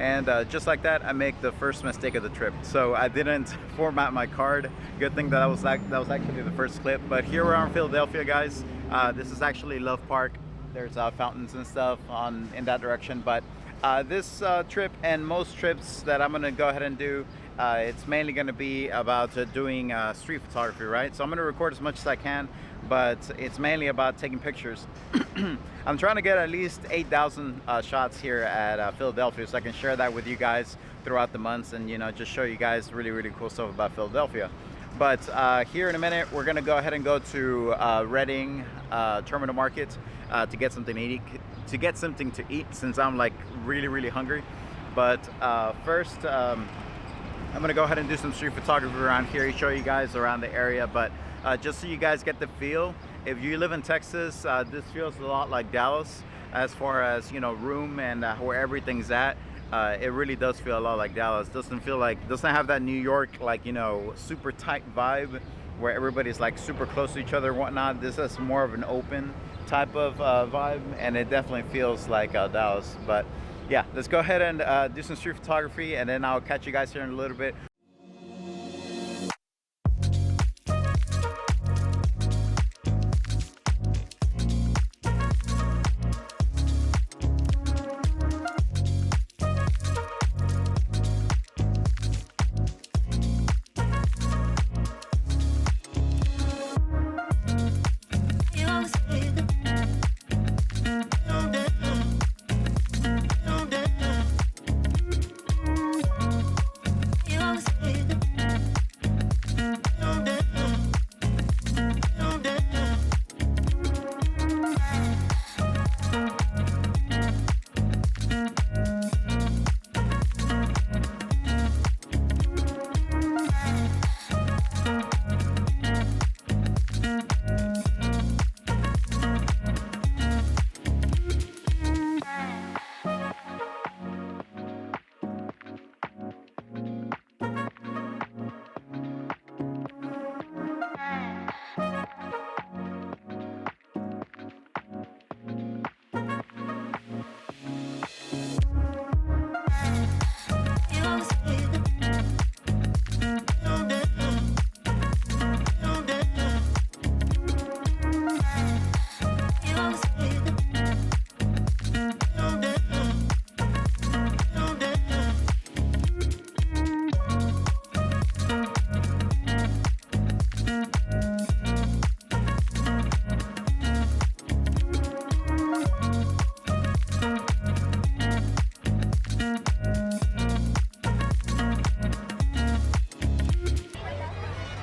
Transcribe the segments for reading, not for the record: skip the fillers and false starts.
And just like that, I make the first mistake of the trip. So I didn't format my card. Good thing that that was actually the first clip. But here we are in Philadelphia, guys. This is actually Love Park. There's fountains and stuff in that direction. But this trip and most trips that I'm gonna go ahead and do, it's mainly gonna be about doing street photography, right? So I'm gonna record as much as I can, but it's mainly about taking pictures. I'm trying to get at least 8,000 shots here at Philadelphia, so I can share that with you guys throughout the months, and just show you guys really cool stuff about Philadelphia. But here in a minute, we're gonna go ahead and go to Reading Terminal Market to get something to eat, since I'm like really hungry. But first, I'm gonna go ahead and do some street photography around here, show you guys around the area. But just so you guys get the feel, if you live in Texas, this feels a lot like Dallas as far as room and where everything's at. It really does feel a lot like Dallas. Doesn't have that New York super tight vibe where everybody's like super close to each other and whatnot. This is more of an open type of vibe, and it definitely feels like Dallas. But yeah, let's go ahead and do some street photography, and then I'll catch you guys here in a little bit.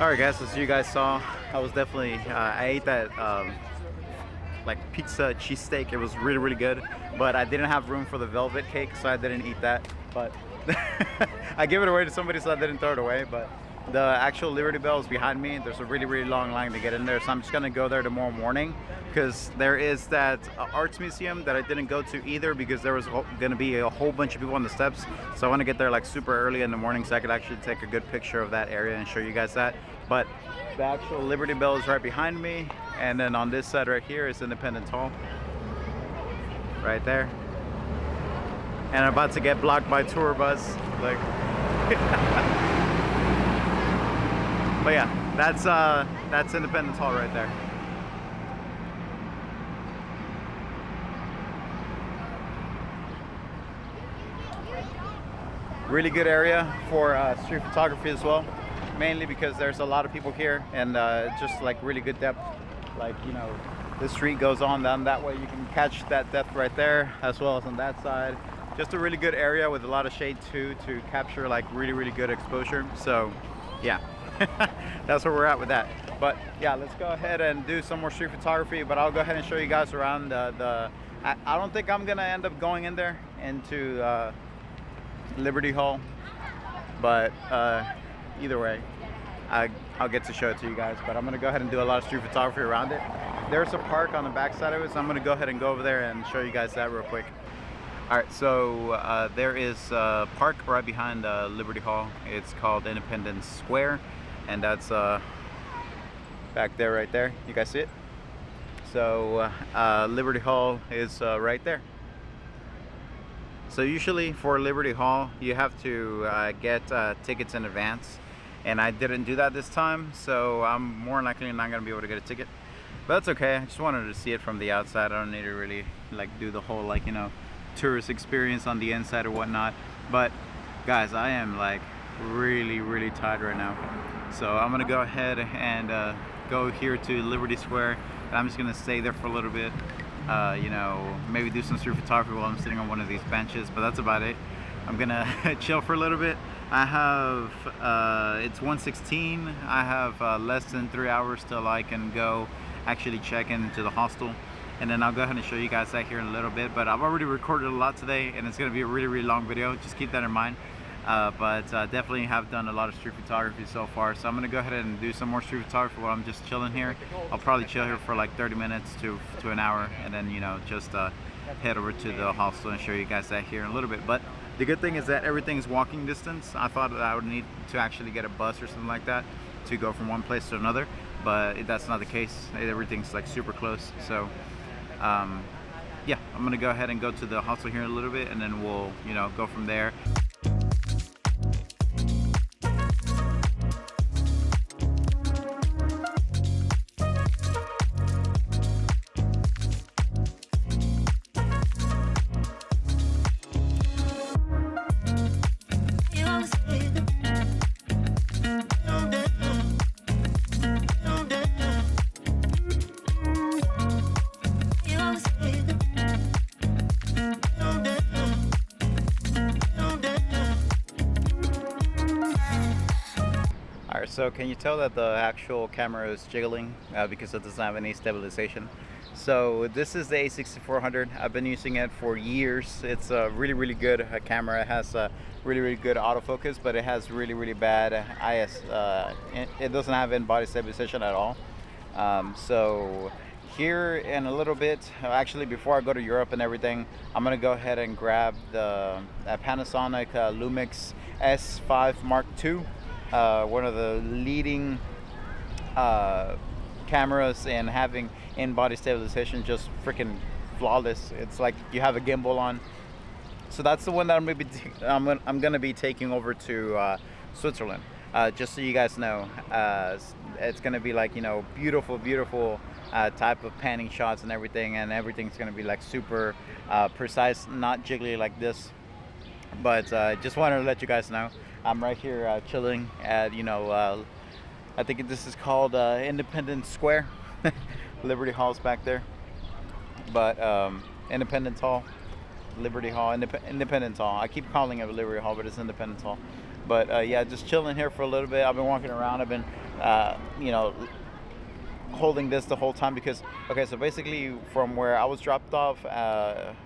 Alright guys, as you guys saw, I was definitely, I ate that like pizza cheesesteak. It was really good, but I didn't have room for the velvet cake, so I didn't eat that. But I gave it away to somebody, so I didn't throw it away. But the actual Liberty Bell is behind me. There's a really long line to get in there, so I'm just gonna go there tomorrow morning, because there is that arts museum that I didn't go to either, because there was gonna be a whole bunch of people on the steps. So I want to get there like super early in the morning, so I could actually take a good picture of that area and show you guys that. But the actual Liberty Bell is right behind me, and then on this side right here is Independence Hall, right there. And I'm about to get blocked by tour bus, like. But yeah, that's Independence Hall right there. Really good area for street photography as well, mainly because there's a lot of people here, and just like really good depth. Like, the street goes on down that way, you can catch that depth right there, as well as on that side. Just a really good area with a lot of shade too, to capture like really good exposure. So yeah, that's where we're at with that. But yeah, let's go ahead and do some more street photography, but I'll go ahead and show you guys around I don't think I'm gonna end up going in there into Liberty Hall, but either way, I'll get to show it to you guys. But I'm gonna go ahead and do a lot of street photography around it. There's a park on the back side of it, so I'm gonna go ahead and go over there and show you guys that real quick. All right, so there is a park right behind Liberty Hall. It's called Independence Square, and that's back there, right there. You guys see it? So Liberty Hall is right there. So usually for Liberty Hall, you have to get tickets in advance, and I didn't do that this time, so I'm more likely not gonna be able to get a ticket. But that's okay. I just wanted to see it from the outside. I don't need to really like do the whole like, you know, tourist experience on the inside or whatnot. But guys, I am like really tired right now, so I'm gonna go ahead and go here to Liberty Square, and I'm just gonna stay there for a little bit. You know, maybe do some street photography while I'm sitting on one of these benches, but that's about it. I'm gonna chill for a little bit. I have it's 1:16. I have less than 3 hours till I can go actually check into the hostel, and then I'll go ahead and show you guys that here in a little bit. But I've already recorded a lot today, and it's gonna be a really long video. Just keep that in mind. But definitely have done a lot of street photography so far, so I'm gonna go ahead and do some more street photography while I'm just chilling here. I'll probably chill here for like 30 minutes to an hour, and then, you know, just head over to the hostel and show you guys that here in a little bit. But the good thing is that everything's walking distance. I thought that I would need to actually get a bus or something like that to go from one place to another, but that's not the case. Everything's like super close. So yeah, I'm gonna go ahead and go to the hostel here in a little bit, and then we'll, you know, go from there. So can you tell that the actual camera is jiggling because it doesn't have any stabilization? So this is the A6400. I've been using it for years. It's a really good camera. It has a really good autofocus, but it has really bad IS. It doesn't have in-body stabilization at all. So here in a little bit, actually before I go to Europe and everything, I'm gonna go ahead and grab the Panasonic Lumix S5 Mark II. One of the leading cameras in having in-body stabilization, just freaking flawless. It's like you have a gimbal on. So that's the one that I'm gonna be taking over to Switzerland. Just so you guys know, it's gonna be like, you know, beautiful type of panning shots and everything's gonna be like super precise, not jiggly like this. But just wanted to let you guys know. I'm right here chilling at, you know, I think this is called Independence Square. Liberty Hall's back there. But Independence Hall, Liberty Hall, Independence Hall. I keep calling it Liberty Hall, but it's Independence Hall. But yeah, just chilling here for a little bit. I've been walking around. I've been, you know, holding this the whole time because, okay, so basically from where I was dropped off at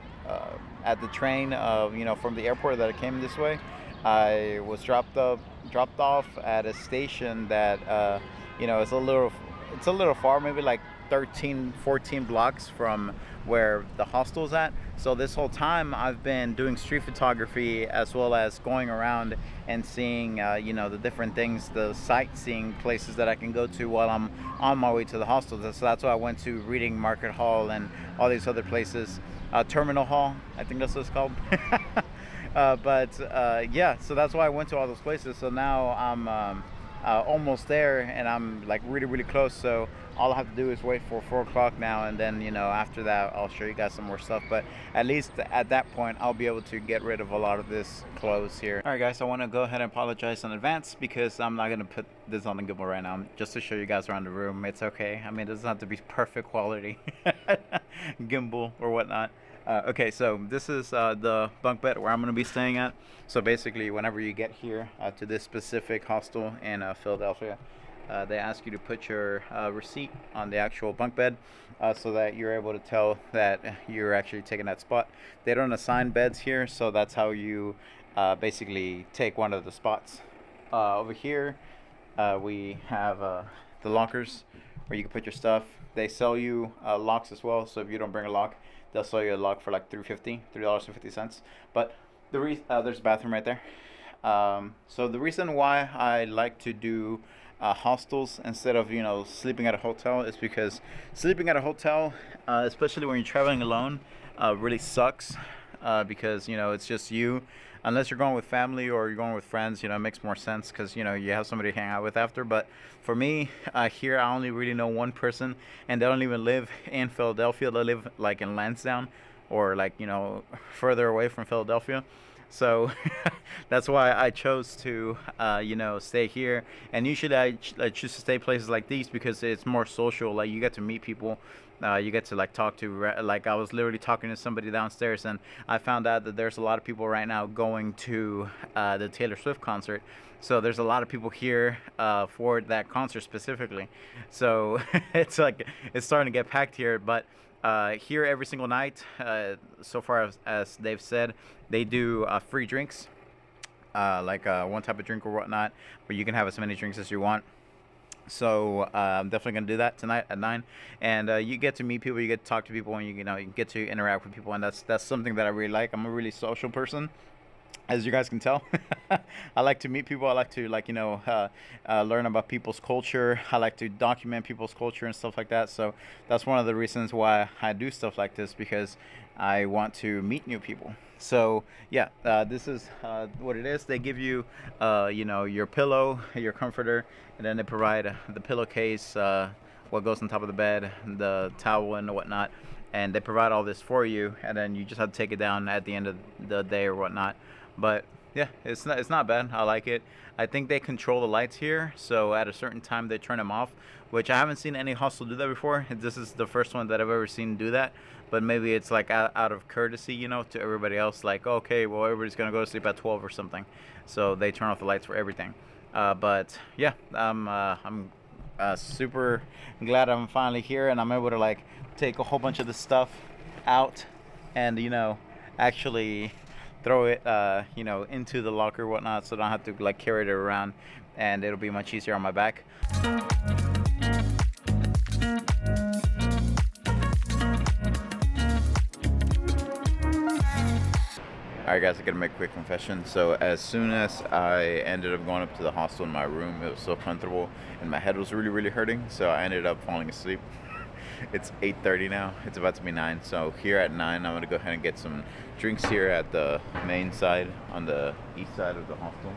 the train, you know, from the airport that I came this way, I was dropped off at a station that you know, it's a little far, maybe like 13-14 blocks from where the hostel's at. So this whole time I've been doing street photography as well as going around and seeing you know, the different things, the sightseeing places that I can go to while I'm on my way to the hostel. So that's why I went to Reading Market Hall and all these other places. Terminal Hall, I think that's what it's called. Yeah, so that's why I went to all those places. So now I'm almost there, and I'm like really close. So all I have to do is wait for 4 o'clock now, and then, you know, after that I'll show you guys some more stuff. But at least at that point I'll be able to get rid of a lot of this clothes here. All right guys, I want to go ahead and apologize in advance because I'm not going to put this on the gimbal right now, just to show you guys around the room. It's okay. I mean, it doesn't have to be perfect quality gimbal or whatnot. Okay, so this is the bunk bed where I'm going to be staying at. So basically, whenever you get here to this specific hostel in Philadelphia, they ask you to put your receipt on the actual bunk bed so that you're able to tell that you're actually taking that spot. They don't assign beds here, so that's how you basically take one of the spots. Over here, we have the lockers where you can put your stuff. They sell you locks as well, so if you don't bring a lock, they'll sell you a lock for like $3.50. But there's a bathroom right there. So the reason why I like to do hostels instead of, you know, sleeping at a hotel is because sleeping at a hotel, especially when you're traveling alone, really sucks. because it's just you. Unless you're going with family or you're going with friends, it makes more sense because you have somebody to hang out with after. But for me, here I only really know one person, and they don't even live in Philadelphia. They live like in Lansdowne, or like further away from Philadelphia. So that's why I chose to stay here. And usually I choose to stay places like these because it's more social. Like you get to meet people, you get to like talk to like I was literally talking to somebody downstairs, and I found out that there's a lot of people right now going to the Taylor Swift concert. So there's a lot of people here for that concert specifically. So it's starting to get packed here. But here every single night, so far as they've said, they do free drinks, like one type of drink or whatnot, but you can have as many drinks as you want. So I'm definitely gonna do that tonight at 9, and you get to meet people, you get to talk to people, and you get to interact with people, and that's something that I really like. I'm a really social person, as you guys can tell. I like to meet people. I like to learn about people's culture. I like to document people's culture and stuff like that. So that's one of the reasons why I do stuff like this, because I want to meet new people. So yeah, this is what it is. They give you your pillow, your comforter, and then they provide the pillowcase, what goes on top of the bed, the towel and whatnot, and they provide all this for you, and then you just have to take it down at the end of the day or whatnot. But yeah, it's not bad. I like it. I think they control the lights here, so at a certain time they turn them off, which I haven't seen any hostel do that before. This is the first one that I've ever seen do that. But maybe it's like out of courtesy, to everybody else. Like, okay, well, everybody's gonna go to sleep at 12 or something, so they turn off the lights for everything. But yeah, I'm super glad I'm finally here, and I'm able to like take a whole bunch of this stuff out, and actually throw it into the locker or whatnot, so I don't have to like carry it around, and it'll be much easier on my back. Alright guys, I gotta make a quick confession. So as soon as I ended up going up to the hostel in my room, it was so comfortable and my head was really, really hurting, so I ended up falling asleep. It's 8:30 now. It's about to be 9. So here at 9, I'm gonna go ahead and get some drinks here at the main side, on the east side of the hostel.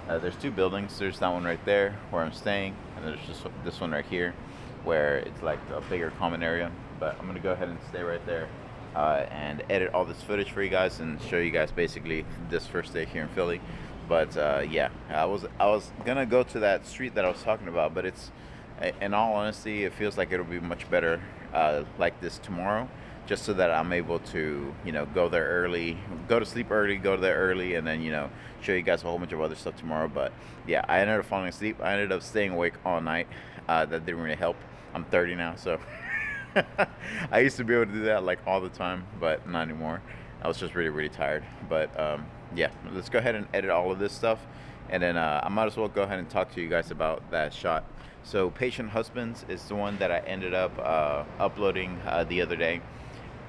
There's 2 buildings. There's that one right there where I'm staying, and there's just this one right here where it's like a bigger common area. But I'm gonna go ahead and stay right there and edit all this footage for you guys and show you guys basically this first day here in Philly. But yeah, I was gonna go to that street that I was talking about, but it's, in all honesty, it feels like it'll be much better like this tomorrow, just so that I'm able to go there early, go to sleep early, go there early, and then show you guys a whole bunch of other stuff tomorrow. But yeah, I ended up falling asleep. I ended up staying awake all night. That didn't really help. I'm 30 now, so I used to be able to do that like all the time, but not anymore. I was just really, really tired. But yeah, let's go ahead and edit all of this stuff, and then I might as well go ahead and talk to you guys about that shot. So Patient Husbands is the one that I ended up uploading the other day.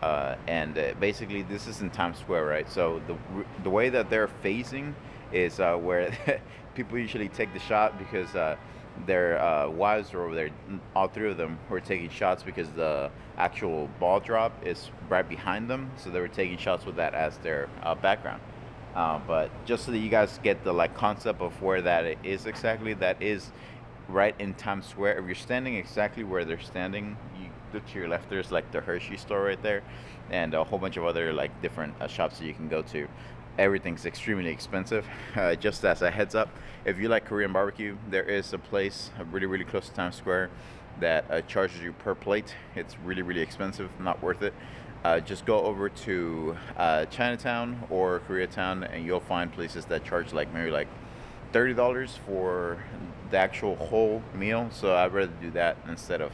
And basically this is in Times Square, right? So the way that they're facing is where people usually take the shot, because their wives are over there. All 3 of them were taking shots because the actual ball drop is right behind them, so they were taking shots with that as their background. But just so that you guys get the like concept of where that is exactly, that is right in Times Square. If you're standing exactly where they're standing, you look to your left, there's like the Hershey store right there, and a whole bunch of other like different shops that you can go to. Everything's extremely expensive. Just as a heads up, if you like Korean barbecue, there is a place really, really close to Times Square that charges you per plate. It's really, really expensive, not worth it. Just go over to Chinatown or Koreatown, and you'll find places that charge like maybe like $30 for the actual whole meal. So I'd rather do that instead of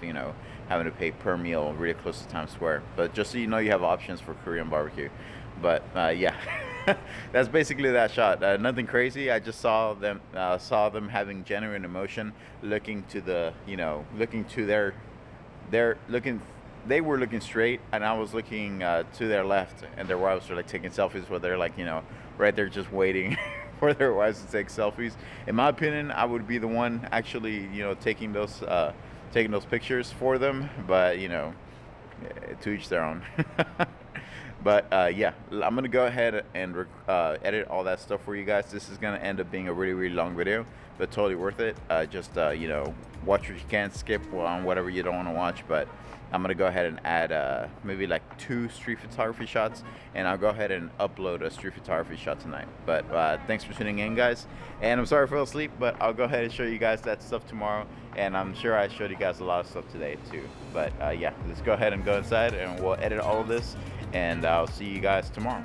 having to pay per meal really close to Times Square. But just so you have options for Korean barbecue. But yeah, that's basically that shot. Nothing crazy. I just saw them having genuine emotion, looking to the looking to their looking. They were looking straight, and I was looking to their left, and their wives were like taking selfies where they're like right there just waiting for their wives to take selfies. In my opinion, I would be the one actually taking those pictures for them, but to each their own. But yeah, I'm gonna go ahead and edit all that stuff for you guys. This is gonna end up being a really long video, but totally worth it. Just you know, watch what you can, skip on whatever you don't want to watch. But I'm gonna go ahead and add maybe like 2 street photography shots, and I'll go ahead and upload a street photography shot tonight. But thanks for tuning in, guys. And I'm sorry I fell asleep, but I'll go ahead and show you guys that stuff tomorrow. And I'm sure I showed you guys a lot of stuff today too. But yeah, let's go ahead and go inside, and we'll edit all of this. And I'll see you guys tomorrow.